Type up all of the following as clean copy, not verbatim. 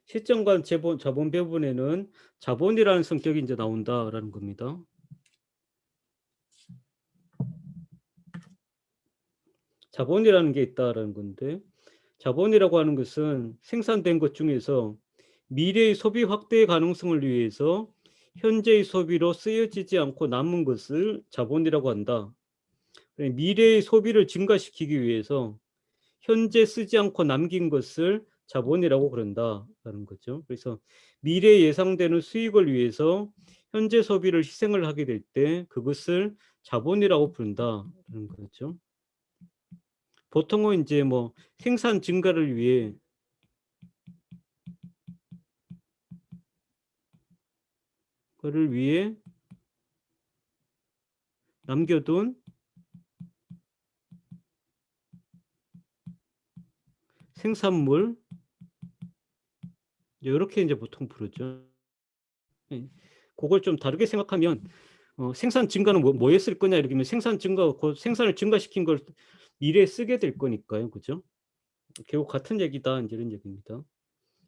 시점과 자본 배분에는 자본이라는 성격이 이제 나온다라는 겁니다. 자본이라는 게 있다라는 건데, 자본이라고 하는 것은 생산된 것 중에서 미래의 소비 확대 가능성을 위해서 현재의 소비로 쓰여지지 않고 남은 것을 자본이라고 한다. 미래의 소비를 증가시키기 위해서 현재 쓰지 않고 남긴 것을 자본이라고 그런다라는 거죠. 그래서 미래에 예상되는 수익을 위해서 현재 소비를 희생을 하게 될 때 그것을 자본이라고 부른다라는 거죠. 보통은 이제 뭐 생산 증가를 위해 그를 위해 남겨둔 생산물, 요렇게 이제 보통 부르죠. 예. 그걸 좀 다르게 생각하면 생산 증가는 뭐에 쓸 거냐 이렇게 하면 생산 증가, 그 생산을 증가시킨 걸 미래에 쓰게 될 거니까요. 그죠? 결국 같은 얘기다 인제 이런 얘기입니다.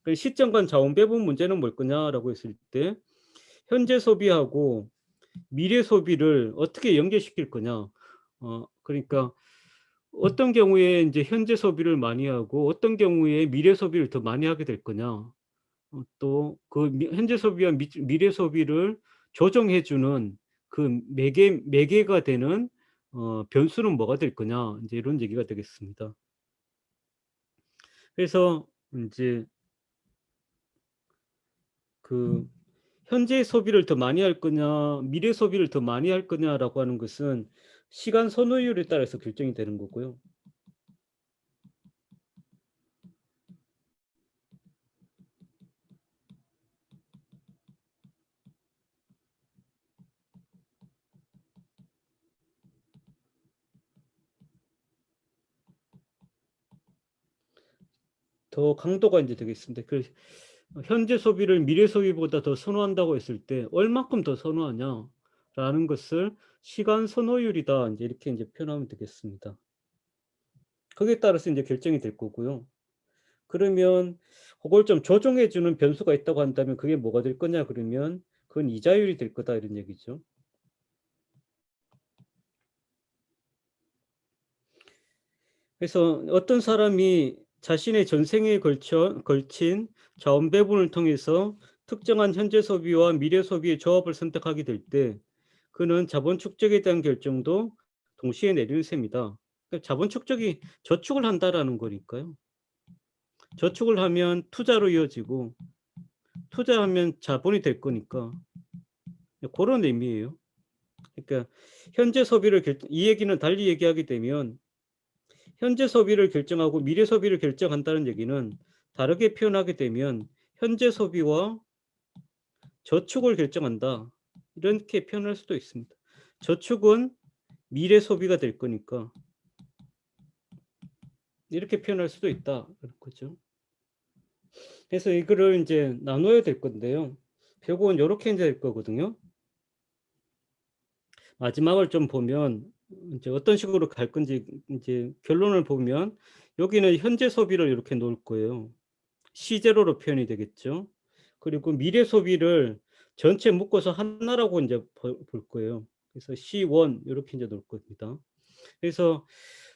그 시점간 자원 배분 문제는 뭘 거냐라고 했을 때 현재 소비하고 미래 소비를 어떻게 연계시킬 거냐. 그러니까 어떤 경우에 인제 현재 소비를 많이 하고 어떤 경우에 미래 소비를 더 많이 하게 될 거냐. 또 그 현재 소비와 미래 소비를 조정해 주는 그 매개가 되는 변수는 뭐가 될 거냐 인제 이런 얘기가 되겠습니다. 그래서 인제 그 현재 소비를 더 많이 할 거냐 미래 소비를 더 많이 할 거냐라고 하는 것은 시간 선호율에 따라서 결정이 되는 거고요. 더 강도가 인제 되겠습니다. 현재 소비를 미래 소비보다 더 선호한다고 했을 때 얼마큼 더 선호하냐라는 것을 시간 선호율이다 인제 이렇게 인제 표현하면 되겠습니다. 거기에 따라서 인제 결정이 될 거고요. 그러면 고걸 좀 조정해 주는 변수가 있다고 한다면 그게 뭐가 될 거냐 그러면 그건 이자율이 될 거다 이런 얘기죠. 그래서 어떤 사람이 자신의 전생에 걸친 자원 배분을 통해서 특정한 현재 소비와 미래 소비의 조합을 선택하게 될 때 그는 자본 축적에 대한 결정도 동시에 내리는 셈이다. 그러니까 자본 축적이 저축을 한다라는 거니까요. 저축을 하면 투자로 이어지고 투자하면 자본이 될 거니까 그런 의미예요. 그러니까 현재 소비를 이 얘기는 달리 얘기하게 되면 현재 소비를 결정하고 미래 소비를 결정한다는 얘기는 다르게 표현하게 되면 현재 소비와 저축을 결정한다. 이렇게 표현할 수도 있습니다. 저축은 미래 소비가 될 거니까 이렇게 표현할 수도 있다. 그런 거죠. 그래서 이거를 인제 나눠야 될 건데요. 결국은 요렇게 인제 될 거거든요. 마지막을 좀 보면 인제 어떤 식으로 갈 건지 인제 결론을 보면 여기는 현재 소비를 이렇게 놓을 거예요. 시제로로 표현이 되겠죠. 그리고 미래 소비를 전체 묶어서 하나라고 인제 볼 거예요. 그래서 C1 요렇게 인제 놓을 겁니다. 그래서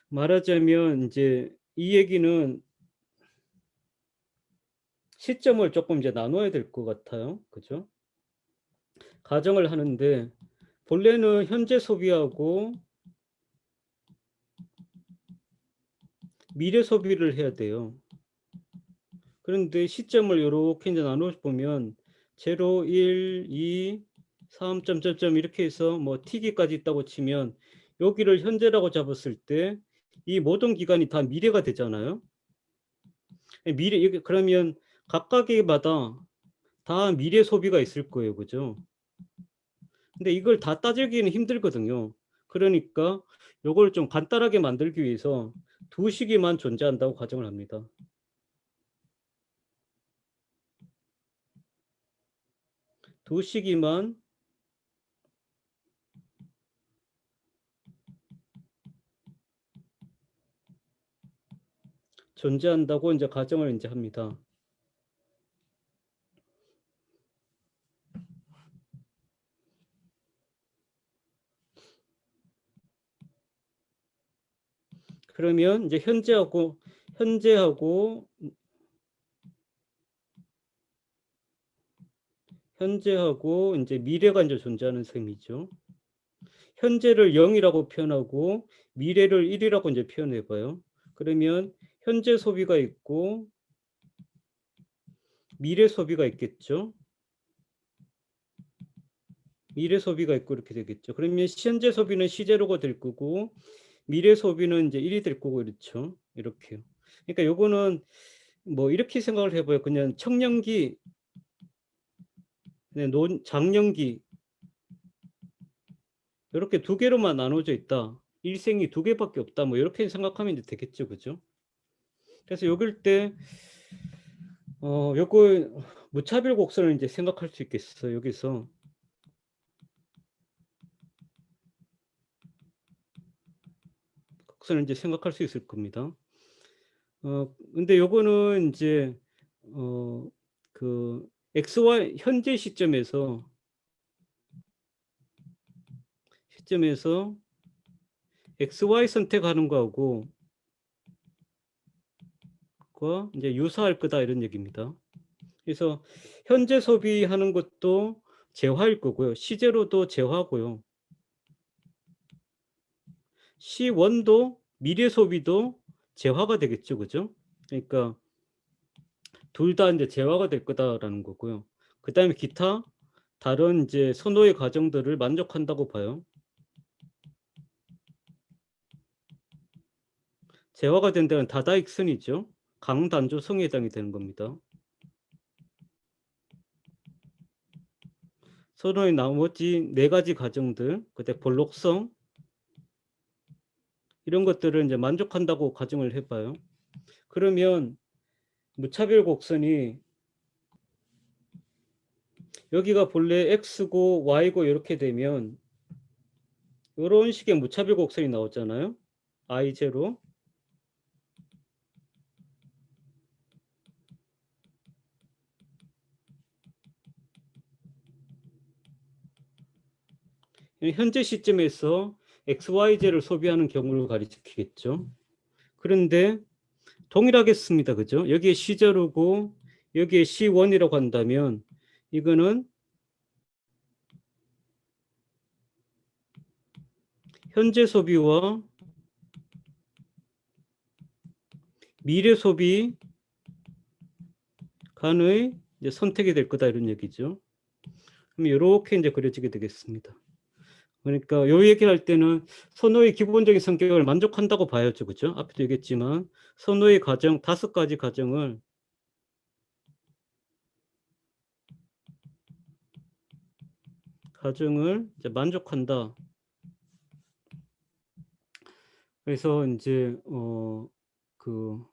말하자면 인제 이 얘기는 시점을 쪼끔 이제 나눠야 될 것 같아요. 그죠? 가정을 하는데 본래는 현재 소비하고 미래 소비를 해야 돼요. 그런데 시점을 요렇게 인제 나눠 보면 0, 1, 2, 3 점점점 이렇게 해서 뭐 T기까지 있다고 치면 여기를 현재라고 잡았을 때 이 모든 기간이 다 미래가 되잖아요. 미래 여기 그러면 각각에마다 다 미래 소비가 있을 거예요. 그죠? 근데 이걸 다 따지기는 힘들거든요. 그러니까 요걸 좀 간단하게 만들기 위해서 두 시기만 존재한다고 가정을 합니다. 두 시기만 존재한다고 인제 가정을 인제 합니다. 그러면 이제 현재하고 이제 미래가 이제 존재하는 셈이죠. 현재를 0이라고 표현하고 미래를 1이라고 이제 표현해 봐요. 그러면 현재 소비가 있고 미래 소비가 있겠죠. 미래 소비가 있고 이렇게 되겠죠. 그러면 현재 소비는 시제로가 될 거고 미래 소비는 이제 1이 될 거고 이렇죠. 이렇게요. 그러니까 요거는 뭐 이렇게 생각을 해 봐요. 그냥 청년기, 네, 장년기 요렇게 두 개로만 나눠져 있다. 일생이 두 개밖에 없다. 뭐 이렇게 생각하면 이제 되겠죠. 그죠? 그래서 여길 때 요거 무차별 곡선을 이제 생각할 수 있겠어요. 여기서 곡선을 이제 생각할 수 있을 겁니다. 근데 요거는 이제 그 XY 현재 시점에서 XY 선택하는 거하고 이제 유사할 거다 이런 얘기입니다. 그래서 현재 소비하는 것도 재화일 거고요. 시제로도 재화고요. C1도 미래 소비도 재화가 되겠죠. 그죠? 그러니까 둘 다 이제 재화가 될 거다라는 거고요. 그다음에 기타 다른 이제 선호의 과정들을 만족한다고 봐요. 재화가 된다는 다다익선이죠. 강단조성에 해당이 되는 겁니다. 선호의 나머지 네 가지 과정들, 그때 볼록성 이런 것들을 이제 만족한다고 가정을 해봐요. 그러면 무차별 곡선이 여기가 본래 x고 y고 이렇게 되면 이런 식의 무차별 곡선이 나오잖아요. I0 현재 시점에서 XYZ를 소비하는 경우를 가리키겠죠. 그런데 동일하겠습니다. 그죠? 여기에 C0고 여기에 C1이라고 한다면 이거는 현재 소비와 미래 소비 간의 이제 선택이 될 거다 이런 얘기죠. 그럼 이렇게 이제 그려지게 되겠습니다. 그러니까 요 얘기를 할 때는 선호의 기본적인 성격을 만족한다고 봐야죠. 그죠? 앞에도 얘기했지만 선호의 과정 5가지 과정을 이제 만족한다. 그래서 이제 그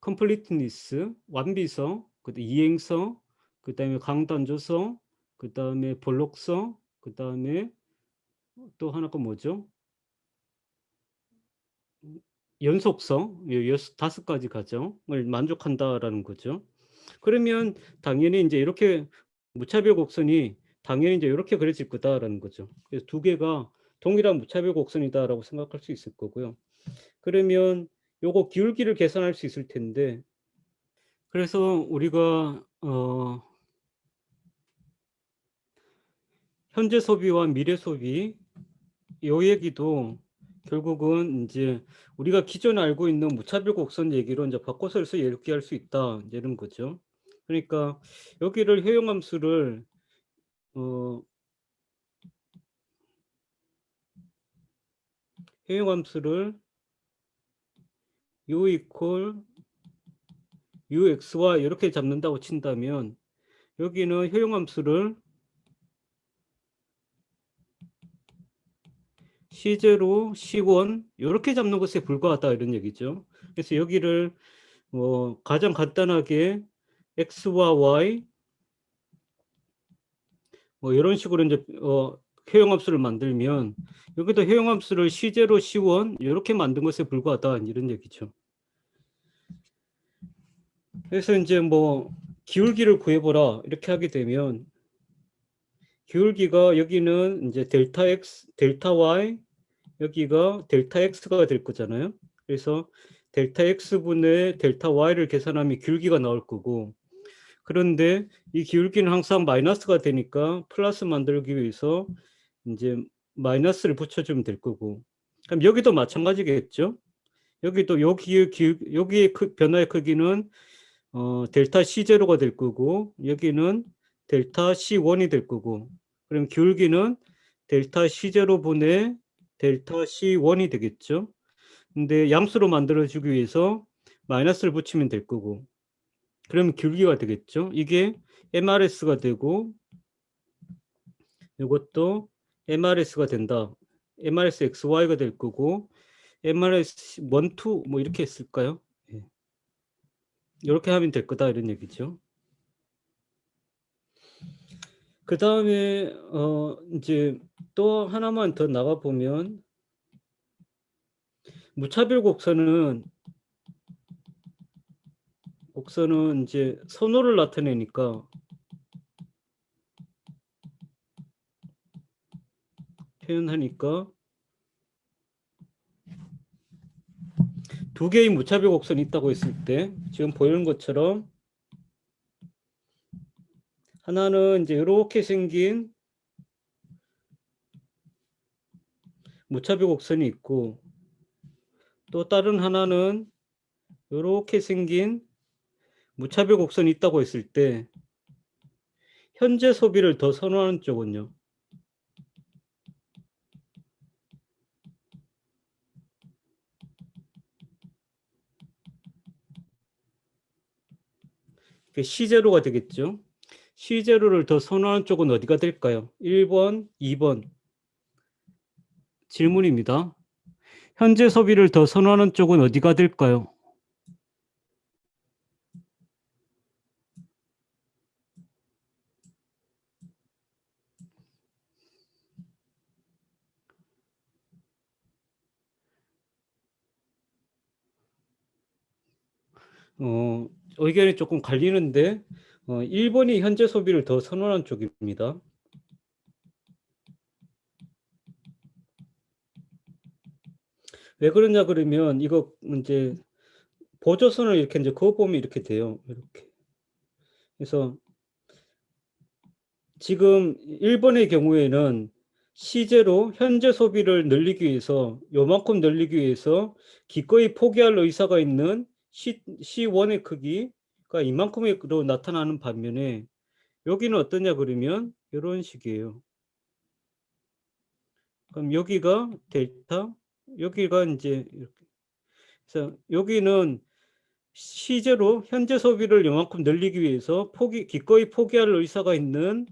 컴플리트니스, 완비성, 그다음에 이행성, 그다음에 강단조성, 그다음에 볼록성, 그다음에 또 하나가 뭐죠? 연속성, 5가지 과정을 만족한다라는 거죠. 그러면 당연히 이제 이렇게 무차별 곡선이 당연히 이제 이렇게 그려질 거다라는 거죠. 그래서 두 개가 동일한 무차별 곡선이다라고 생각할 수 있을 거고요. 그러면 요거 기울기를 계산할 수 있을 텐데 그래서 우리가 현재 소비와 미래 소비 요 얘기도 결국은 이제 우리가 기존에 알고 있는 무차별 곡선 얘기로 이제 바꿔서 이렇게 할 수 있다 이런 거죠. 그러니까 여기를 효용함수를 u 이퀄 uxy 이렇게 잡는다고 친다면 여기는 효용함수를 C0, C1 이렇게 잡는 것에 불과하다 이런 얘기죠. 그래서 여기를 가장 간단하게 x와 y 뭐 이런 식으로 이제 효용함수를 만들면 여기도 효용함수를 C0, C1 이렇게 만든 것에 불과하다 이런 얘기죠. 그래서 이제 뭐 기울기를 구해보라 이렇게 하게 되면 기울기가 여기는 이제 델타 x, 델타 y 여기가 델타 x가 될 거잖아요. 그래서 델타 x분의 델타 y를 계산하면 기울기가 나올 거고, 그런데 이 기울기는 항상 마이너스가 되니까 플러스 만들기 위해서 이제 마이너스를 붙여주면 될 거고, 그럼 여기도 마찬가지겠죠. 여기도 여기의 변화의 크기는 델타 C0가 될 거고, 여기는 델타 C1이 될 거고, 그럼 기울기는 델타 C0분의 델타 C1이 되겠죠. 근데 양수로 만들어주기 위해서 마이너스를 붙이면 될 거고, 그러면 기울기가 되겠죠. 이게 MRS가 되고, 이것도 MRS가 된다. MRS XY가 될 거고, MRS 1, 2 뭐 이렇게 했을까요? 예. 이렇게 하면 될 거다 이런 얘기죠. 그 다음에 이제 또 하나만 더 나가 보면, 무차별 곡선은 이제 선호를 나타내니까 표현하니까 두 개의 무차별 곡선이 있다고 했을 때 지금 보이는 것처럼 하나는 이제 이렇게 생긴 무차별 곡선이 있고, 또 다른 하나는 이렇게 생긴 무차별 곡선이 있다고 했을 때 현재 소비를 더 선호하는 쪽은요. C0가 되겠죠. C0를 더 선호하는 쪽은 어디가 될까요? 1번, 2번. 질문입니다. 현재 소비를 더 선호하는 쪽은 어디가 될까요? 의견이 조금 갈리는데 1번이 현재 소비를 더 선호하는 쪽입니다. 왜 그러냐 그러면 이거 이제 보조선을 이렇게 이제 그어보면 이렇게 돼요. 이렇게. 그래서 지금 1번의 경우에는 시제로 현재 소비를 늘리기 위해서 요만큼 늘리기 위해서 기꺼이 포기할 의사가 있는 C1의 크기가 이만큼으로 나타나는 반면에 여기는 어떠냐 그러면 이런 식이에요. 그럼 여기가 델타, 여기가 이제 이렇게. 그래서 여기는 시제로 현재 소비를 요만큼 늘리기 위해서 기꺼이 포기할 의사가 있는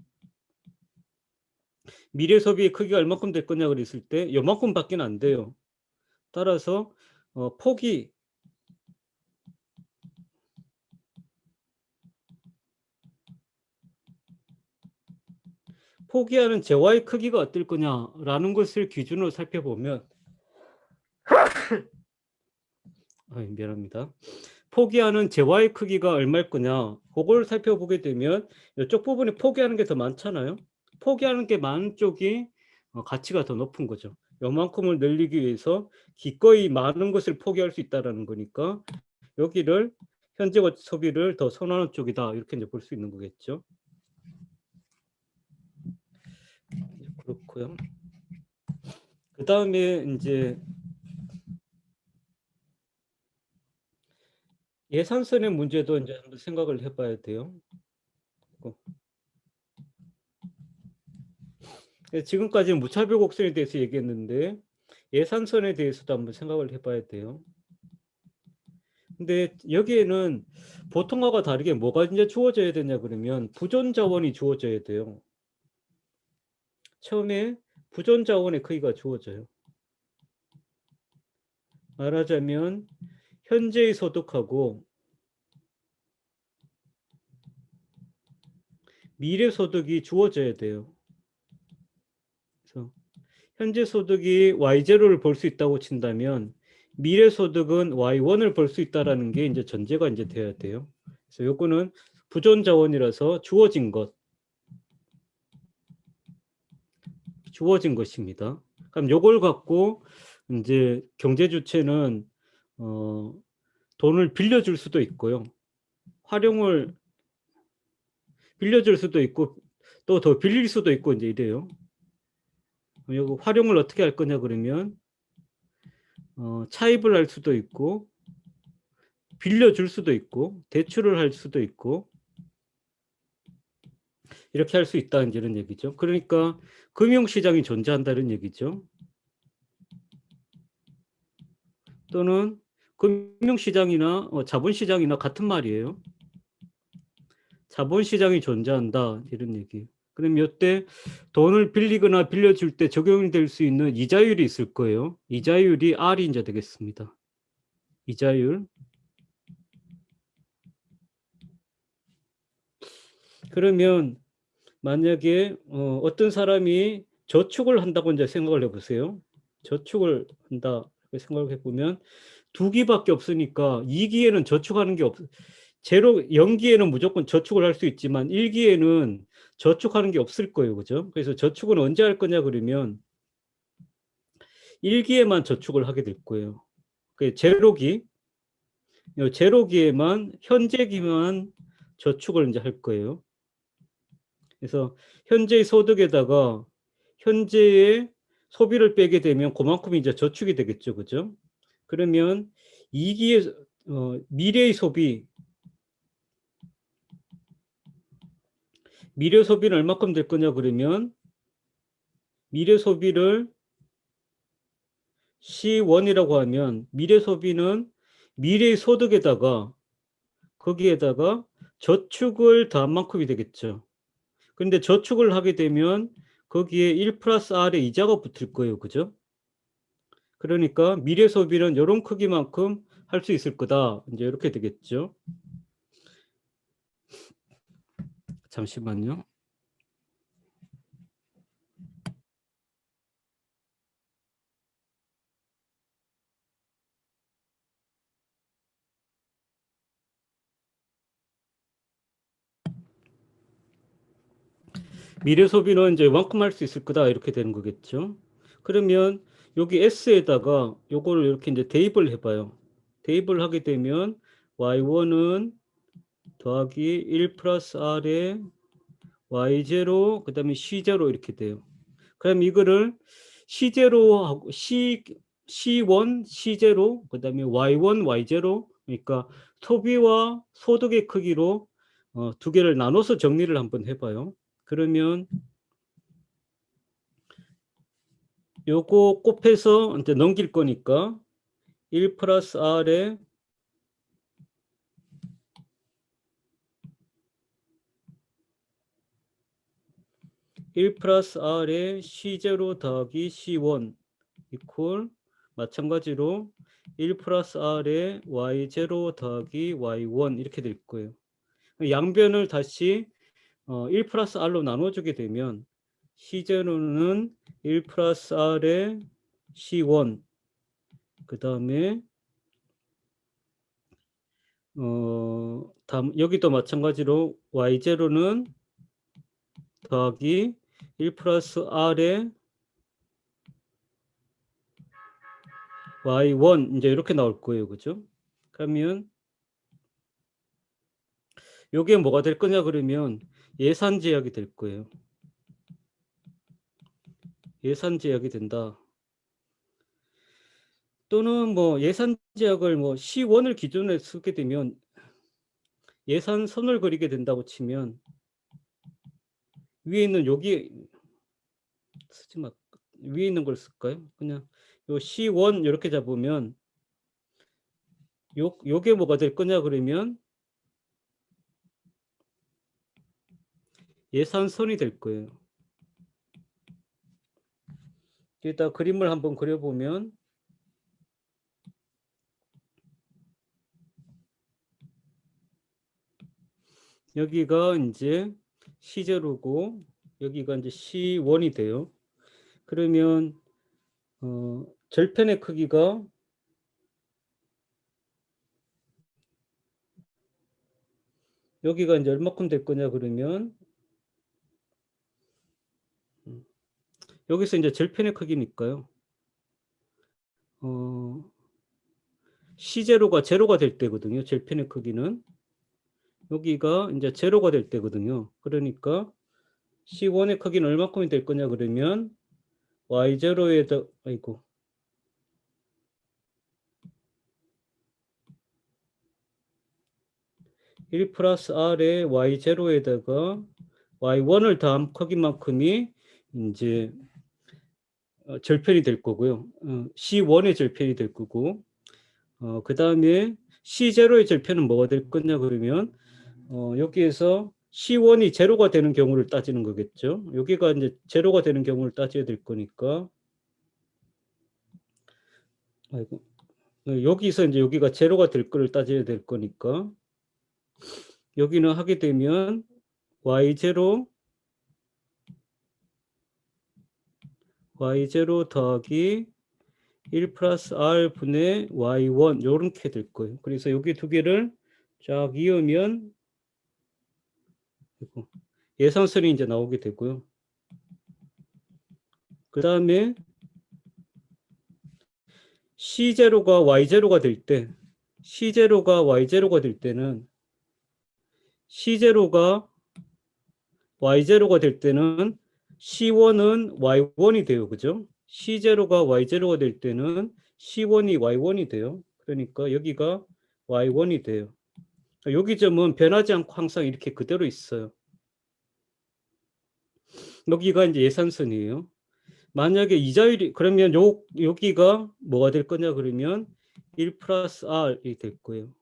미래 소비의 크기가 얼마큼 될 거냐 그랬을 때 요만큼밖에 안 돼요. 따라서 포기하는 재화의 크기가 어떨 거냐라는 것을 기준으로 살펴보면 미안합니다. 포기하는 재화의 크기가 얼마일 거냐 그걸 살펴보게 되면 이쪽 부분에 포기하는 게 더 많잖아요. 포기하는 게 많은 쪽이 가치가 더 높은 거죠. 요만큼을 늘리기 위해서 기꺼이 많은 것을 포기할 수 있다는 거니까 여기를 현재 소비를 더 선호하는 쪽이다 이렇게 이제 볼 수 있는 거겠죠. 그렇고요. 그 다음에 이제 예산선의 문제도 이제 한번 생각을 해봐야 돼요. 지금까지 무차별 곡선에 대해서 얘기했는데 예산선에 대해서도 한번 생각을 해봐야 돼요. 근데 여기에는 보통과가 다르게 뭐가 이제 주어져야 되냐 그러면 부존 자원이 주어져야 돼요. 처음에 부존 자원의 크기가 주어져요. 말하자면 현재의 소득하고 미래 소득이 주어져야 돼요. 그래서 현재 소득이 Y0를 볼 수 있다고 친다면 미래 소득은 Y1을 볼 수 있다라는 게 이제 전제가 이제 돼야 돼요. 그래서 요거는 부존 자원이라서 주어진 것입니다. 그럼 요걸 갖고 인제 경제 주체는 어 돈을 빌려줄 수도 있고요. 활용을 빌려줄 수도 있고 또 더 빌릴 수도 있고 인제 이래요. 요거 활용을 어떻게 할 거냐 그러면 차입을 할 수도 있고 빌려줄 수도 있고 대출을 할 수도 있고 이렇게 할 수 있다 인제 이런 얘기죠. 그러니까 금융시장이 존재한다는 얘기죠. 또는 금융시장이나 자본시장이나 같은 말이에요. 자본시장이 존재한다 이런 얘기예요. 그럼 요때 돈을 빌리거나 빌려줄 때 적용이 될 수 있는 이자율이 있을 거예요. 이자율이 R이 인제 되겠습니다. 이자율. 그러면 만약에 어떤 사람이 저축을 한다고 인제 생각을 해 보세요. 저축을 한다 이렇게 생각을 해 보면 두 기밖에 없으니까 2 기에는 저축하는 게 없 제로 0 기에는 무조건 저축을 할 수 있지만 1 기에는 저축하는 게 없을 거예요. 그죠? 그래서 저축은 언제 할 거냐 그러면 1 기에만 저축을 하게 될 거예요. 그 제로 기, 요 제로 기에만 현재기만 저축을 인제 할 거예요. 그래서 현재의 소득에다가 현재의 소비를 빼게 되면 고만큼 이제 저축이 되겠죠. 그죠? 그러면 2 기의 미래의 소비, 미래 소비는 얼마큼 될 거냐 그러면 미래 소비를 C1이라고 하면 미래 소비는 미래의 소득에다가 거기에다가 저축을 더한 만큼이 되겠죠. 근데 저축을 하게 되면 거기에 1 플러스 R의 이자가 붙을 거예요. 그죠? 그러니까 미래 소비는 요런 크기만큼 할 수 있을 거다. 인제 요렇게 되겠죠. 잠시만요. 미래 소비는 인제 요만큼 할 수 있을 거다 이렇게 되는 거겠죠. 그러면 여기 S에다가 요거를 이렇게 인제 대입을 해 봐요. 대입을 하게 되면 Y1은 더하기 1 플러스 R에 Y0 그다음에 C0 이렇게 돼요. 그럼 이거를 C0하고 C1, C0 그다음에 Y1, Y0 그러니까 소비와 소득의 크기로 두 개를 나눠서 정리를 한번 해 봐요. 그러면 요거 곱해서 인제 넘길 거니까 1 플러스 R에 1 플러스 R에 C0 더하기 C1 이퀄 마찬가지로 1 플러스 R에 Y0 더하기 Y1 이렇게 될 거예요. 양변을 다시 1 플러스 R로 나눠 주게 되면 C0는 1 플러스 R에 C1 그다음에 다음 여기도 마찬가지로 Y0는 더하기 1 플러스 R에 Y1 인제 이렇게 나올 거예요. 그죠? 그러면 요게 뭐가 될 거냐 그러면 예산 제약이 될 거예요. 예산 제약이 된다. 또는 뭐 예산 제약을 뭐 C1을 기준으로 쓰게 되면 예산선을 그리게 된다고 치면 위에 있는 여기 쓰지 마 위에 있는 걸 쓸까요? 그냥 요 C1 요렇게 잡으면 요게 뭐가 될 거냐 그러면 예산선이 될 거예요. 여기다 그림을 한번 그려 보면 여기가 인제 C0고 여기가 인제 C1이 돼요. 그러면 절편의 크기가 여기가 인제 얼마큼 될 거냐 그러면 여기서 이제 절편의 크기니까요. 어 C0가 제로가 될 때거든요. 절편의 크기는. 여기가 인제 제로가 될 때거든요. 그러니까 C1의 크기는 얼마큼이 될 거냐 그러면 Y0에다 아이고 1 플러스 R에 Y0에다가 Y1을 더한 크기만큼이 인제 절편이 될 거고요. C1의 절편이 될 거고 그다음에 C0의 절편은 뭐가 될 거냐 그러면 여기에서 C1이 제로가 되는 경우를 따지는 거겠죠. 여기가 인제 제로가 되는 경우를 따져야 될 거니까 아이고 여기서 인제 여기가 제로가 될 거를 따져야 될 거니까 여기는 하게 되면 y0 y0 더하기 1 플러스 r 분의 y1 요렇게 될 거예요. 그래서 여기 두 개를 쫙 이으면 아이고 예상선이 인제 나오게 되고요. 그다음에 C0가 Y0가 될 때 C0가 Y0가 될 때는 C0가 Y0가 될 때는 C1은 Y1이 돼요. 그죠? C0가 Y0가 될 때는 C1이 Y1이 돼요. 그러니까 여기가 Y1이 돼요. 여기 점은 변하지 않고 항상 이렇게 그대로 있어요. 여기가 인제 예산선이에요. 만약에 이자율이 그러면 여기가 뭐가 될 거냐 그러면 1 플러스 R이 될 거예요.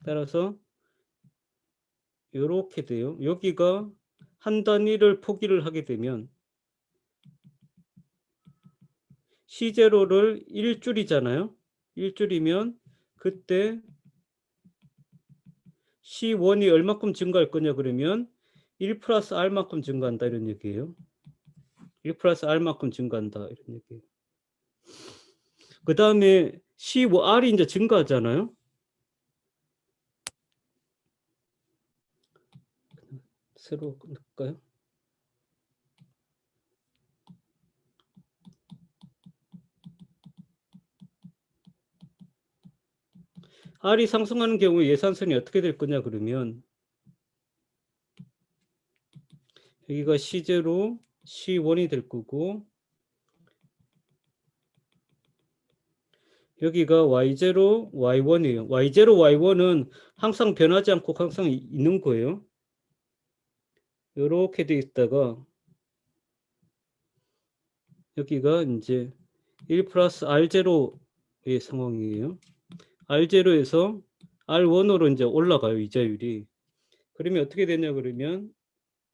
따라서 요렇게 돼요. 여기가 한 단위를 포기를 하게 되면 C0를 1 줄이잖아요. 1 줄이면 그때 C1이 얼마큼 증가할 거냐 그러면 1 플러스 R만큼 증가한다 이런 얘기예요. 1 플러스 R만큼 증가한다 이런 얘기예요. 그다음에 R이 인제 증가하잖아요. 새로 넣을까요? R이 상승하는 경우에 예산선이 어떻게 될 거냐 그러면 여기가 C0, C1이 될 거고 여기가 Y0, Y1이에요. Y0, Y1은 항상 변하지 않고 항상 있는 거예요. 요렇게 돼 있다가 여기가 인제 1 플러스 R0의 상황이에요. R0에서 R1으로 인제 올라가요, 이자율이. 그러면 어떻게 되냐 그러면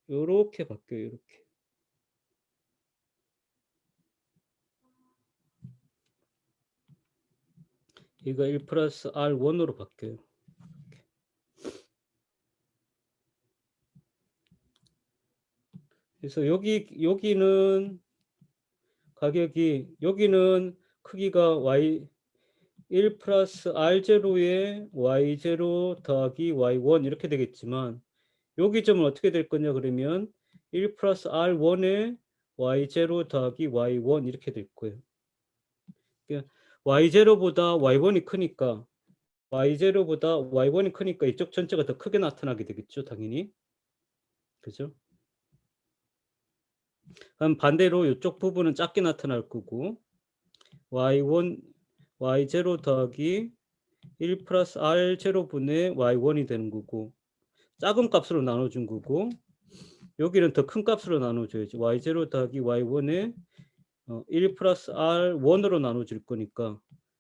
요렇게 바뀌어요, 요렇게. 얘가 1 플러스 R1으로 바뀌어요. 그래서 여기는 가격이 여기는 크기가 Y 1 플러스 R0에 Y0 더하기 Y1 이렇게 되겠지만 여기 점은 어떻게 될 거냐 그러면 1 플러스 R1에 Y0 더하기 Y1 이렇게 될 거예요. 그러니까 Y0보다 Y1이 크니까 Y0보다 Y1이 크니까 이쪽 전체가 더 크게 나타나게 되겠죠, 당연히. 그죠? 그럼 반대로 이쪽 부분은 작게 나타날 거고 Y1 Y0 더하기 1 플러스 R0 분의 Y1이 되는 거고 작은 값으로 나눠 준 거고 여기는 더 큰 값으로 나눠 줘야지. Y0 더하기 Y1에 1 플러스 R1으로 나눠 줄 거니까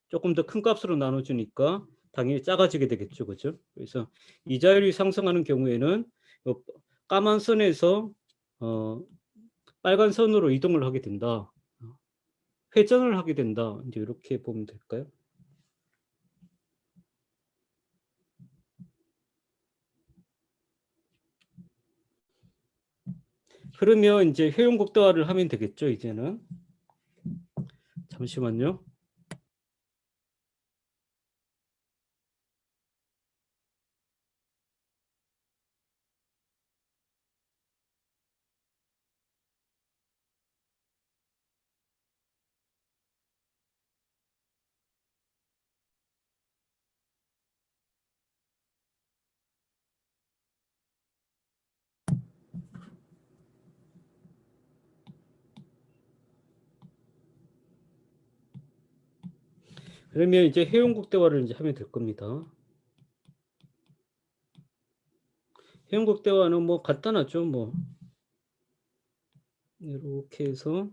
쪼끔 더 큰 값으로 나눠 주니까 당연히 작아지게 되겠죠. 그죠? 그래서 이자율이 상승하는 경우에는 요 까만 선에서 어 빨간 선으로 이동을 하게 된다. 회전을 하게 된다. 인제 요렇게 보면 될까요? 그러면 인제 효용 극대화를 하면 되겠죠, 이제는. 잠시만요. 그러면 이제 해운 국대화를 이제 하면 될 겁니다. 해운 국대화는 뭐 간단하죠. 뭐 이렇게 해서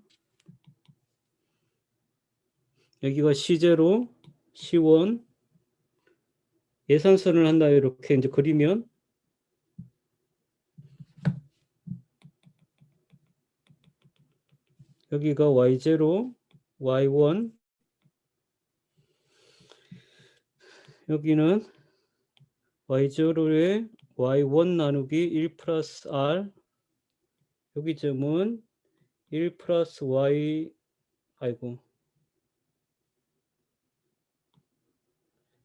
여기가 C0, C1 예산선을 한다 이렇게 이제 그리면 여기가 Y0, Y1 여기는 Y0에 Y1 나누기 1 플러스 R 여기 점은 1 플러스 Y 아이고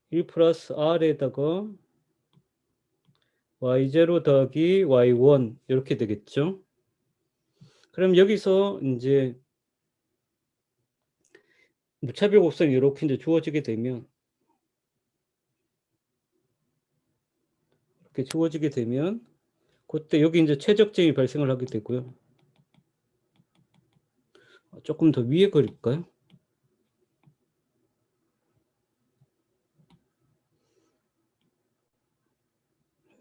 1 플러스 R에다가 Y0 더하기 Y1 이렇게 되겠죠. 그럼 여기서 이제 무차별 곡선이 이렇게 이제 주어지게 되면 이렇게 주어지게 되면 그때 여기 이제 최적점이 발생을 하게 되고요. 조금 더 위에 그릴까요?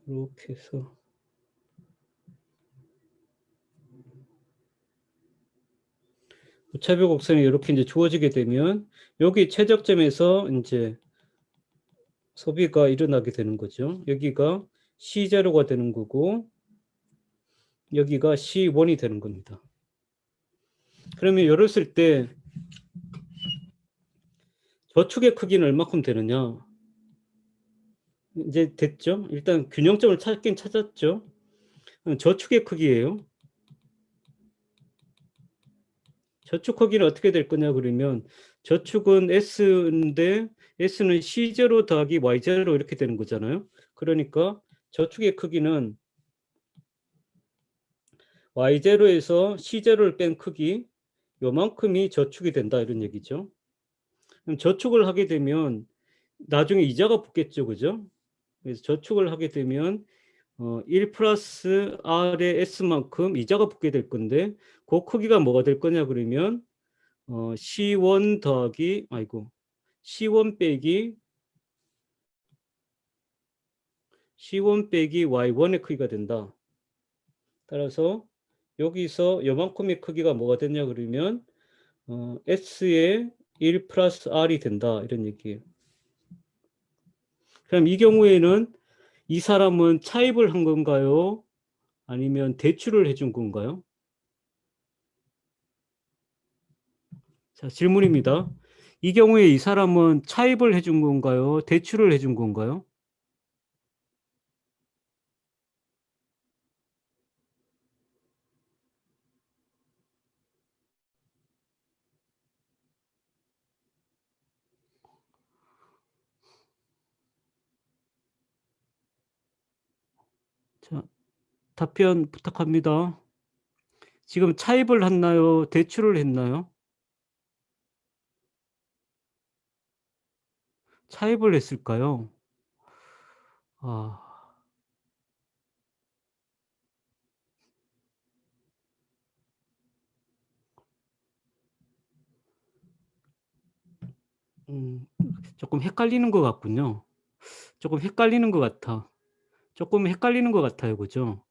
이렇게 해서 무차별 곡선이 이렇게 이제 주어지게 되면 여기 최적점에서 이제 소비가 일어나게 되는 거죠. 여기가 C0가 되는 거고 여기가 C1이 되는 겁니다. 그러면 열었을 때 저축의 크기는 얼마큼 되느냐? 이제 됐죠? 일단 균형점을 찾긴 찾았죠? 저축의 크기예요. 저축 크기는 어떻게 될 거냐 그러면 저축은 S인데 S는 C0 더하기 Y0 이렇게 되는 거잖아요. 그러니까 저축의 크기는 Y0에서 C0를 뺀 크기 요만큼이 저축이 된다 이런 얘기죠. 그럼 저축을 하게 되면 나중에 이자가 붙겠죠. 그죠? 그래서 저축을 하게 되면 1 플러스 R의 S만큼 이자가 붙게 될 건데 그 크기가 뭐가 될 거냐 그러면 C1 더하기 아이고 C1 빼기 C1 빼기 Y1의 크기가 된다. 따라서 여기서 요만큼의 크기가 뭐가 됐냐 그러면 S의 1 플러스 R이 된다 이런 얘기예요. 그럼 이 경우에는 이 사람은 차입을 한 건가요? 아니면 대출을 해준 건가요? 자, 질문입니다. 이 경우에 이 사람은 차입을 해준 건가요? 대출을 해준 건가요? 자, 답변 부탁합니다. 지금 차입을 했나요? 대출을 했나요? 차입을 했을까요? 아, 음, 조금 헷갈리는 것 같군요. 조금 헷갈리는 것 같아. 조금 헷갈리는 것 같아요. 그죠?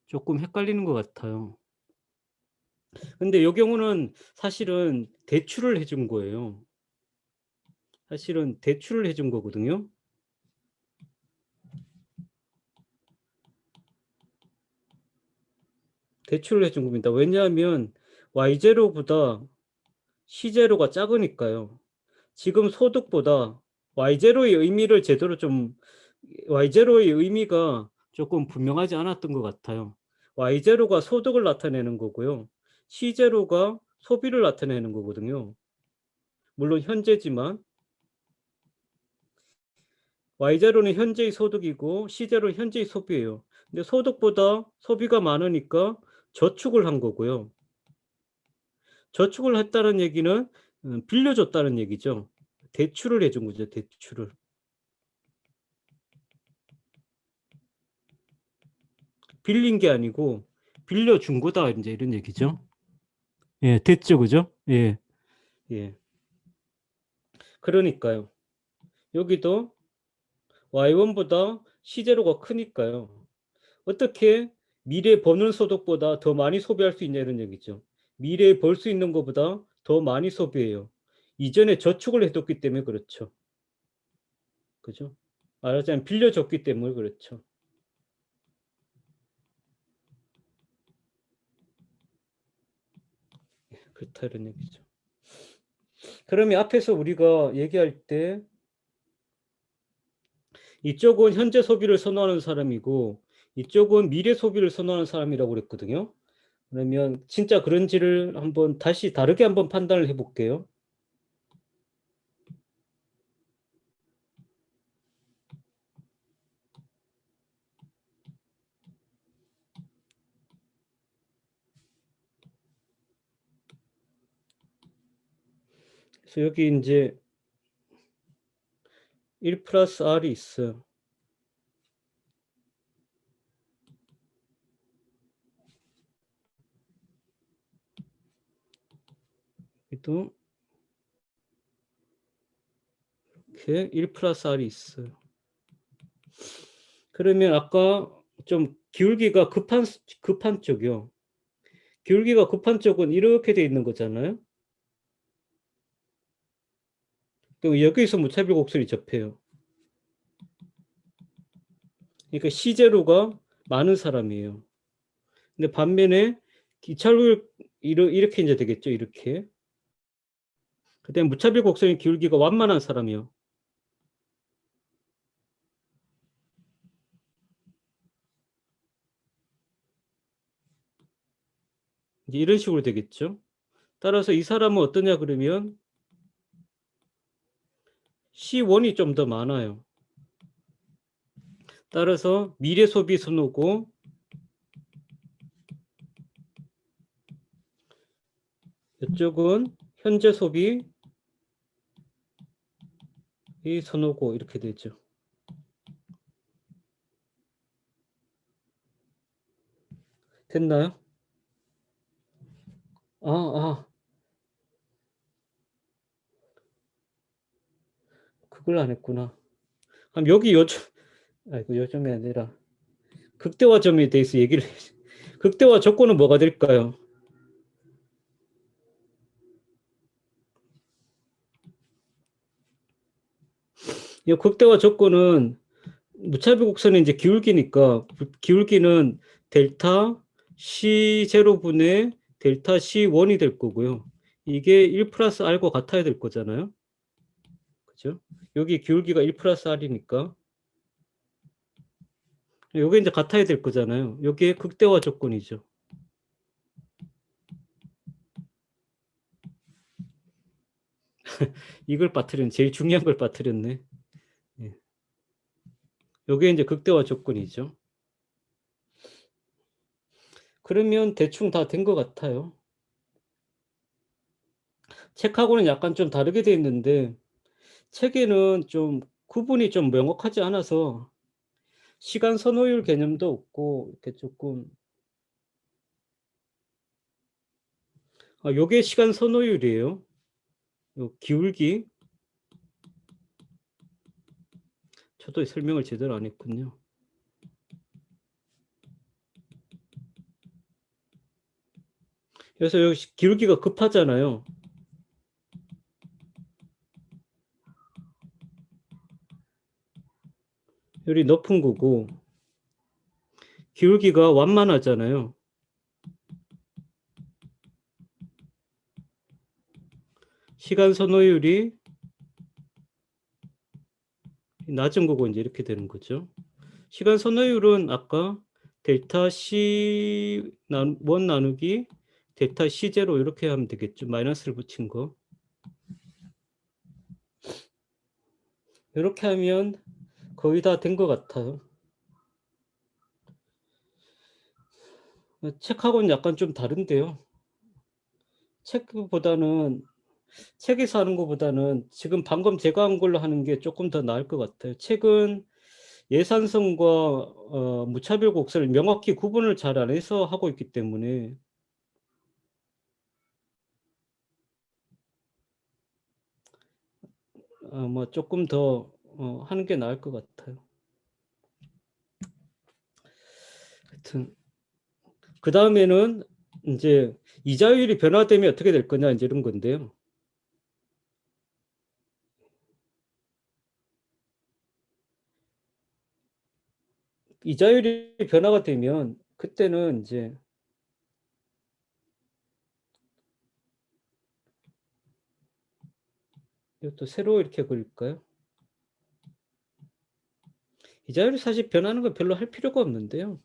조금 헷갈리는 것 같아요. 근데 요 경우는 사실은 대출을 해준 거예요. 사실은 대출을 해준 거거든요. 대출을 해준 겁니다. 왜냐하면 Y0보다 C0가 작으니까요. 지금 소득보다 Y0의 의미를 제대로 좀 Y0의 의미가 조금 분명하지 않았던 것 같아요. Y0가 소득을 나타내는 거고요. C0가 소비를 나타내는 거거든요. 물론 현재지만 Y0는 현재의 소득이고 C0는 현재의 소비예요. 근데 소득보다 소비가 많으니까 저축을 한 거고요. 저축을 했다는 얘기는 빌려줬다는 얘기죠. 대출을 해준 거죠. 대출을. 빌린 게 아니고 빌려준 거다 이제 이런 얘기죠. 예, 됐죠, 그죠? 예, 예. 그러니까요. 여기도 Y1보다 C0가 크니까요. 어떻게 미래 버는 소득보다 더 많이 소비할 수 있냐 이런 얘기죠. 미래에 벌 수 있는 것보다 더 많이 소비해요. 이전에 저축을 해뒀기 때문에 그렇죠. 그죠? 말하자면 빌려줬기 때문에 그렇죠. 그렇다 이런 얘기죠. 그러면 앞에서 우리가 얘기할 때 이쪽은 현재 소비를 선호하는 사람이고 이쪽은 미래 소비를 선호하는 사람이라고 그랬거든요. 그러면 진짜 그런지를 한번 다시 다르게 한번 판단을 해볼게요. 그래서 여기 이제 1 플러스 R이 있어요. 또 이렇게 1 플러스 R이 있어요. 그러면 아까 좀 기울기가 급한 쪽이요. 기울기가 급한 쪽은 이렇게 돼 있는 거잖아요. 또 여기서 무차별 곡선이 접해요. 그러니까 C0가 많은 사람이에요. 근데 반면에 기차율 이렇게 이제 되겠죠. 이렇게. 그다음에 무차별 곡선의 기울기가 완만한 사람이요. 이제 이런 식으로 되겠죠. 따라서 이 사람은 어떠냐 그러면 C1이 좀 더 많아요. 따라서 미래 소비 선호고 이쪽은 현재 소비 이 선호고 이렇게 되죠. 됐나요? 그걸 안 했구나. 그럼 여기 요점, 아이고 요점이 아니라 극대화점에 대해서 얘기를 극대화 조건은 뭐가 될까요? 이 극대화 조건은 무차별 곡선의 이제 기울기니까 기울기는 델타 C0분의 델타 C1이 될 거고요. 이게 1 플러스 R과 같아야 될 거잖아요. 그죠? 여기 기울기가 1 플러스 R이니까 요게 이제 같아야 될 거잖아요. 요게 극대화 조건이죠. 이걸 빠뜨렸네. 제일 중요한 걸 빠뜨렸네. 예. 요게 이제 극대화 조건이죠. 그러면 대충 다 된 것 같아요. 책하고는 약간 좀 다르게 돼 있는데 책에는 좀 구분이 좀 명확하지 않아서 시간 선호율 개념도 없고 이렇게 조금 요게 시간 선호율이에요. 요 기울기. 저도 설명을 제대로 안 했군요. 그래서 여기 기울기가 급하잖아요. 열이 높은 거고 기울기가 완만하잖아요. 시간 선호율이 낮은 거고 이제 이렇게 되는 거죠. 시간 선호율은 아까 델타 C1 나누기 델타 C0 이렇게 하면 되겠죠. 마이너스를 붙인 거. 이렇게 하면 거의 다 된 것 같아요. 책하고는 약간 좀 다른데요. 책에서 하는 것보다는 지금 방금 제가 한 걸로 하는 게 조금 더 나을 것 같아요. 책은 예산성과 무차별 곡선을 명확히 구분을 잘 안 해서 하고 있기 때문에 뭐 조금 더 하는 게 나을 것 같아요. 하여튼 그다음에는 이제 이자율이 변화되면 어떻게 될 거냐 이제 이런 건데요. 이자율이 변화가 되면 그때는 이제 이것도 새로 이렇게 그릴까요? 이자율이 사실 변하는 건 별로 할 필요가 없는데요.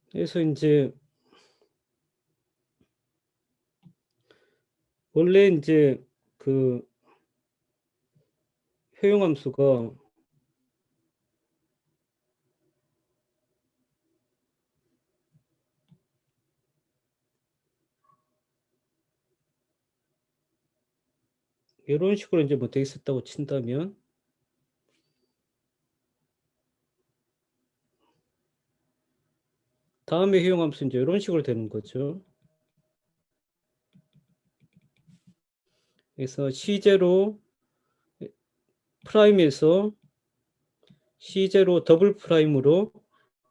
그래서 이제 원래 이제 그 효용함수가 이런 식으로 이제 뭐 돼 있었다고 친다면 다음에 효용함수 이제 이런 식으로 되는 거죠. 그래서 C0 프라임에서 C0 더블 프라임으로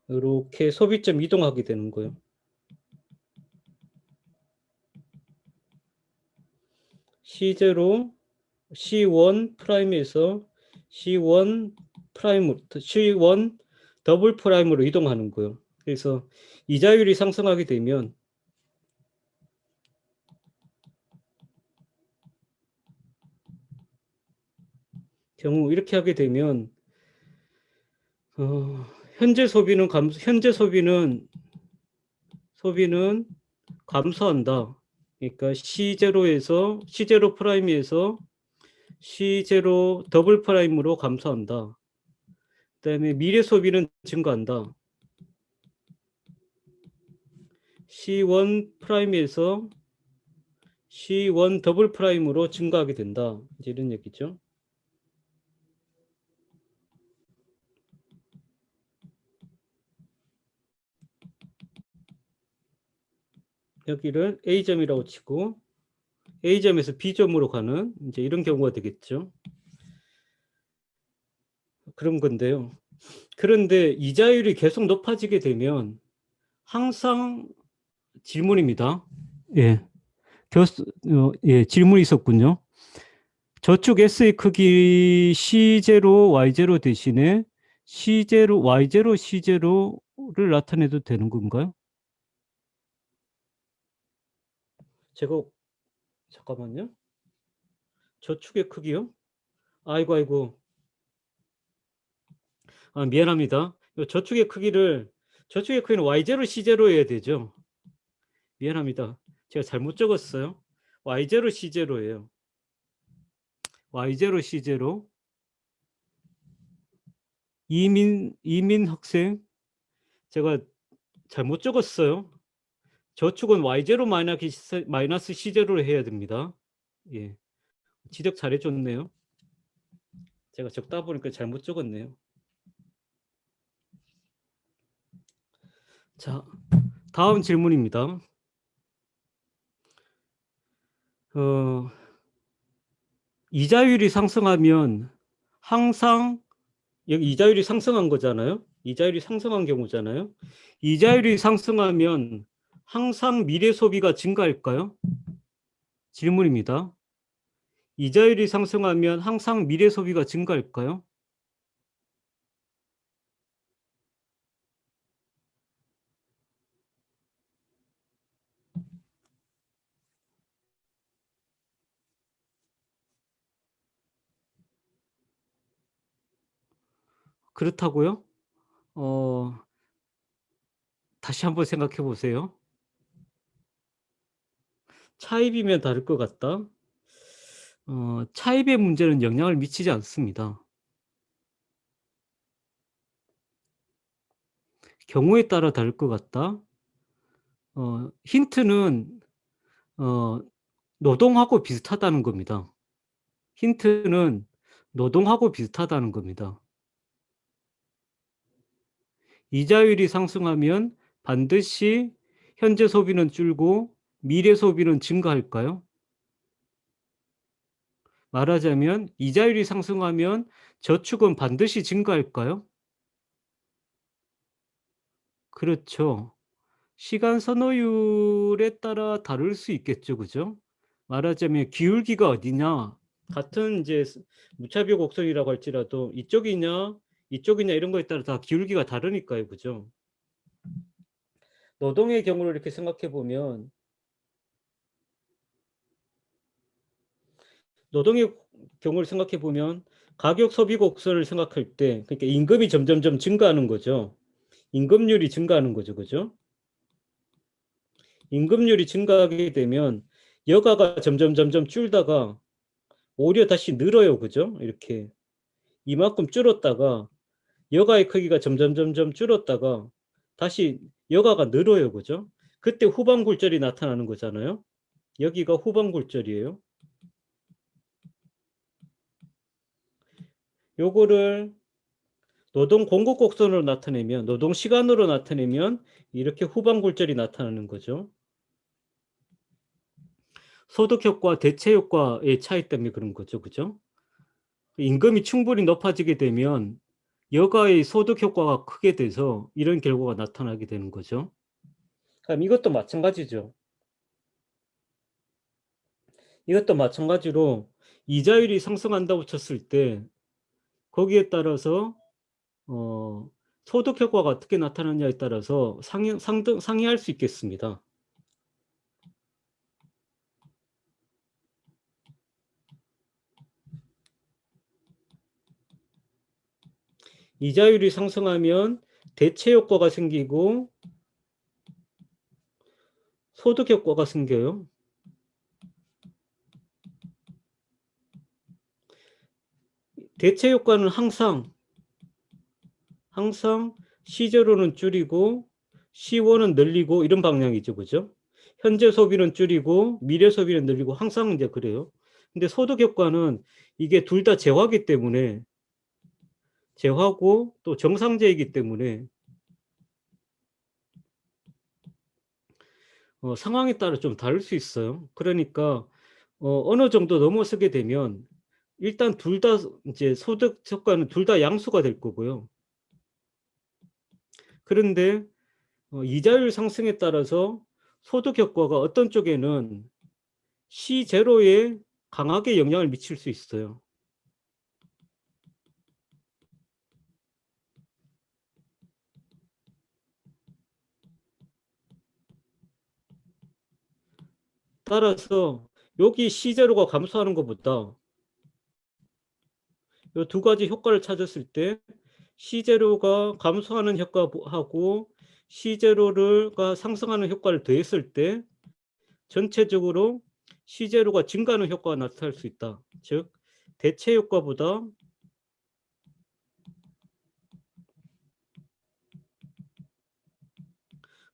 이렇게 소비점 이동하게 되는 거예요. C0 C1 프라임에서 C1 프라임으로 C1 더블 프라임으로 이동하는 거예요. 그래서 이자율이 상승하게 되면 경우 이렇게 하게 되면 현재 소비는 감소한다. 그러니까 C0 프라임에서 C0 더블 프라임으로 감소한다. 그다음에 미래 소비는 증가한다. C1 프라임에서 C1 더블 프라임으로 증가하게 된다. 이제 이런 얘기죠. 여기를 A점이라고 치고 A점에서 B점으로 가는 이제 이런 경우가 되겠죠. 그런 건데요. 그런데 이자율이 계속 높아지게 되면 항상 질문입니다. 예. 질문이 있었군요. 저축 S의 크기 C0, Y0 대신에 C0, Y0, C0를 나타내도 되는 건가요? 제가 잠깐만요. 저축의 크기요? 아이고. 미안합니다. 저축의 크기는 Y0, C0 해야 되죠. 미안합니다. 제가 잘못 적었어요. Y0, C0예요. Y0, C0. 이민 학생, 제가 잘못 적었어요. 저축은 Y0 마이너스 C0로 해야 됩니다. 예. 지적 잘해줬네요. 제가 적다 보니까 잘못 적었네요. 자, 다음 질문입니다. 이자율이 상승하면 항상 여기 이자율이 상승한 거잖아요. 이자율이 상승한 경우잖아요. 이자율이 상승하면 항상 미래 소비가 증가할까요? 질문입니다. 이자율이 상승하면 항상 미래 소비가 증가할까요? 그렇다고요? 어 다시 한번 생각해 보세요. 차입이면 다를 것 같다. 차입의 문제는 영향을 미치지 않습니다. 경우에 따라 다를 것 같다. 힌트는 어 노동하고 비슷하다는 겁니다. 힌트는 노동하고 비슷하다는 겁니다. 이자율이 상승하면 반드시 현재 소비는 줄고 미래 소비는 증가할까요? 말하자면 이자율이 상승하면 저축은 반드시 증가할까요? 그렇죠. 시간 선호율에 따라 다를 수 있겠죠. 그죠? 말하자면 기울기가 어디냐, 같은 이제 무차별 곡선이라고 할지라도 이쪽이냐 이런 거에 따라 다 기울기가 다르니까요. 그죠? 노동의 경우를 이렇게 생각해 보면 노동의 경우를 생각해 보면 가격 소비 곡선을 생각할 때, 그러니까 임금이 점점점 증가하는 거죠. 임금률이 증가하는 거죠. 그죠? 임금률이 증가하게 되면 여가가 점점 줄다가 오히려 다시 늘어요. 그죠? 이렇게 이만큼 줄었다가 여가의 크기가 점점 줄었다가 다시 여가가 늘어요. 그죠? 그때 후방 굴절이 나타나는 거잖아요. 여기가 후방 굴절이에요. 요거를 노동 공급 곡선으로 나타내면, 노동 시간으로 나타내면 이렇게 후방 굴절이 나타나는 거죠. 소득 효과, 대체 효과의 차이 때문에 그런 거죠. 그죠? 임금이 충분히 높아지게 되면 여가의 소득 효과가 크게 돼서 이런 결과가 나타나게 되는 거죠. 그럼 이것도 마찬가지죠. 이것도 마찬가지로 이자율이 상승한다고 쳤을 때 거기에 따라서 어 소득 효과가 어떻게 나타나냐에 따라서 상이할 수 있겠습니다. 이자율이 상승하면 대체 효과가 생기고 소득 효과가 생겨요. 대체 효과는 항상 시제로는 줄이고 시원은 늘리고 이런 방향이죠. 그죠? 현재 소비는 줄이고 미래 소비는 늘리고 항상 이제 그래요. 근데 소득 효과는 이게 둘 다 재화기 때문에, 재화고 또 정상재이기 때문에 상황에 따라 좀 다를 수 있어요. 그러니까 어느 정도 넘어서게 되면 일단 둘 다 이제 소득 효과는 둘 다 양수가 될 거고요. 그런데 이자율 상승에 따라서 소득 효과가 어떤 쪽에는 시제로에 강하게 영향을 미칠 수 있어요. 따라서 여기 시제로가 감소하는 것보다 요 두 가지 효과를 찾았을 때 시제로가 감소하는 효과하고 시제로가 상승하는 효과를 더했을 때 전체적으로 시제로가 증가하는 효과가 나타날 수 있다. 즉 대체 효과보다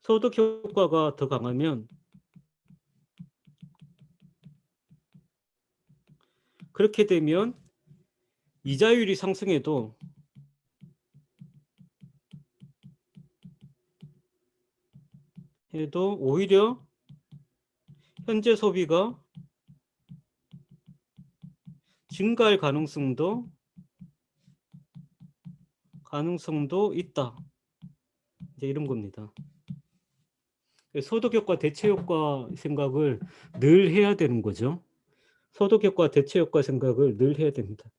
소득 효과가 더 강하면, 그렇게 되면 이자율이 상승해도 오히려 현재 소비가 증가할 가능성도 있다. 이제 이런 겁니다. 소득 효과, 대체 효과 생각을 늘 해야 되는 거죠. 소득 효과, 대체 효과 생각을 늘 해야 됩니다.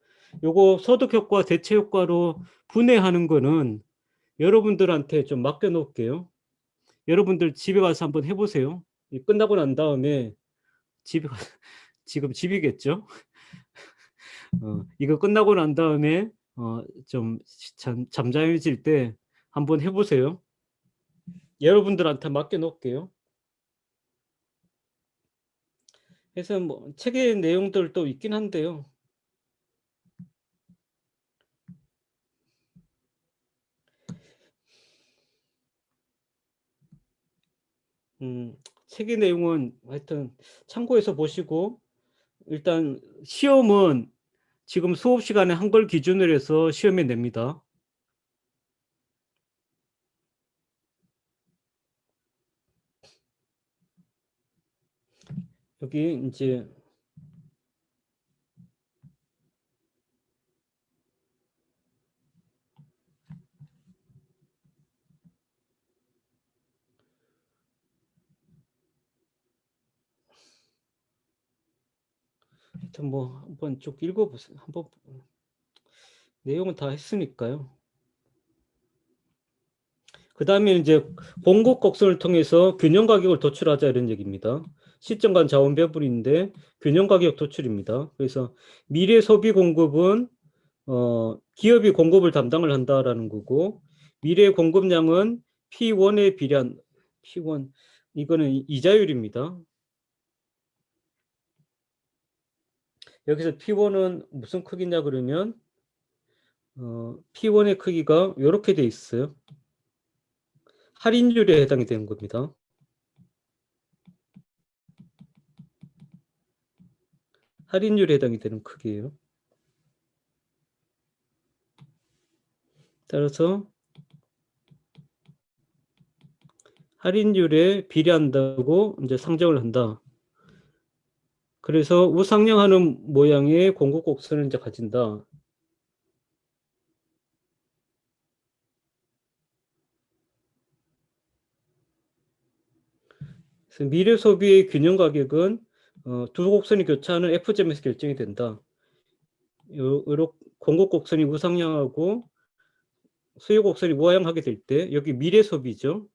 요거 소득 효과, 대체 효과로 분해하는 거는 여러분들한테 좀 맡겨 놓을게요. 여러분들 집에 가서 한번 해 보세요. 이 끝나고 난 다음에 집에 가 지금 집이겠죠? 이거 끝나고 난 다음에 좀 잠잠해질 때 한번 해 보세요. 여러분들한테 맡겨 놓을게요. 그래서 뭐 책의 내용들도 있긴 한데요. 음 책의 내용은 하여튼 참고해서 보시고, 일단 시험은 지금 수업 시간에 한 걸 기준으로 해서 시험에 냅니다. 여기 인제 하여튼 뭐 한번 쭉 읽어 보세요. 한번 내용은 다 했으니까요. 그다음에 인제 공급 곡선을 통해서 균형 가격을 도출하자 이런 얘기입니다. 시점 간 자원 배분인데 균형 가격 도출입니다. 그래서 미래 소비 공급은 기업이 공급을 담당을 한다라는 거고, 미래 공급량은 P1에 비례한 P1 이거는 이자율입니다. 여기서 P1은 무슨 크기냐 그러면 P1의 크기가 요렇게 돼 있어요. 할인율에 해당이 되는 겁니다. 할인율에 해당이 되는 크기예요. 따라서 할인율에 비례한다고 이제 상정을 한다. 그래서 우상향하는 모양의 공급 곡선을 이제 가진다. 그래서 미래 소비의 균형 가격은 두 곡선이 교차하는 F점에서 결정이 된다. 요렇게 공급 곡선이 우상향하고 수요 곡선이 우하향하게 될 때 여기 미래 소비죠.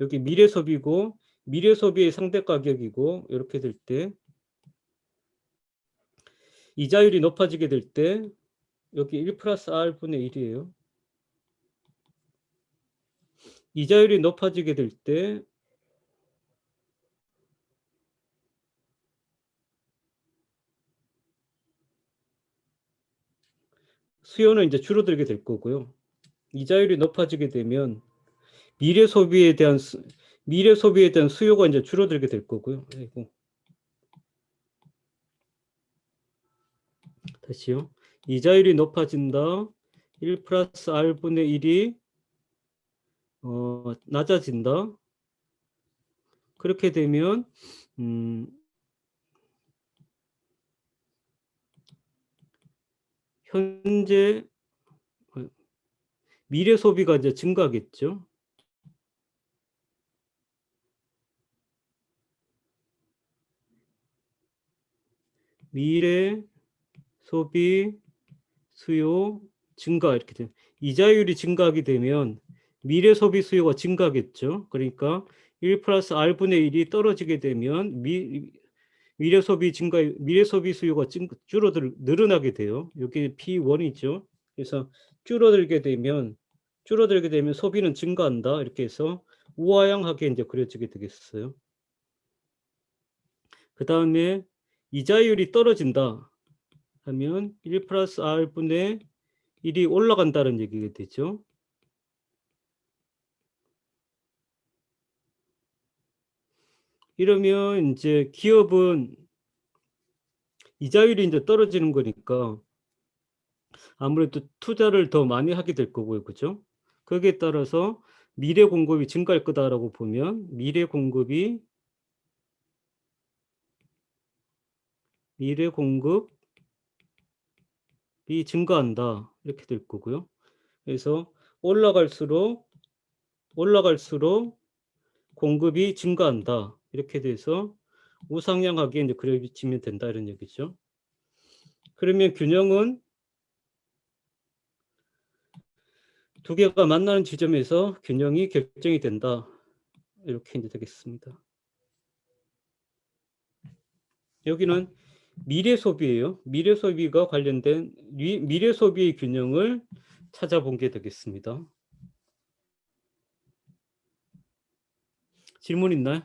여기 미래 소비고 미래 소비의 상대 가격이고, 이렇게 될 때 이자율이 높아지게 될 때 여기 1 플러스 R분의 1이에요. 이자율이 높아지게 될 때 수요는 이제 줄어들게 될 거고요. 이자율이 높아지게 되면 미래 소비에 대한 수요가 이제 줄어들게 될 거고요. 아이고. 다시요. 이자율이 높아진다. 1 플러스 R분의 1이 낮아진다. 그렇게 되면 현재 미래 소비가 이제 증가하겠죠. 미래 소비 수요 증가, 이렇게 되면 이자율이 증가하게 되면 미래 소비 수요가 증가하겠죠. 그러니까 1 플러스 R분의 1이 떨어지게 되면 미래 소비 수요가 늘어나게 돼요. 이게 P1이죠. 그래서 줄어들게 되면 소비는 증가한다. 이렇게 해서 우하향하게 이제 그려지게 되겠어요. 그다음에 이자율이 떨어진다 하면 1 플러스 R분의 1이 올라간다는 얘기가 되죠. 이러면 이제 기업은 이자율이 이제 떨어지는 거니까 아무래도 투자를 더 많이 하게 될 거고요. 그죠? 거기에 따라서 '미래 공급이 증가할 거다.'라고 보면 미래 공급이 증가한다. 이렇게 될 거고요. 그래서 올라갈수록 공급이 증가한다. 이렇게 돼서 우상향하게 이제 그려지면 된다, 이런 얘기죠. 그러면 균형은 두 개가 만나는 지점에서 균형이 결정이 된다. 이렇게 이제 되겠습니다. 여기는 미래 소비예요. 미래 소비가 관련된 미래 소비의 균형을 찾아본 게 되겠습니다. 질문 있나요?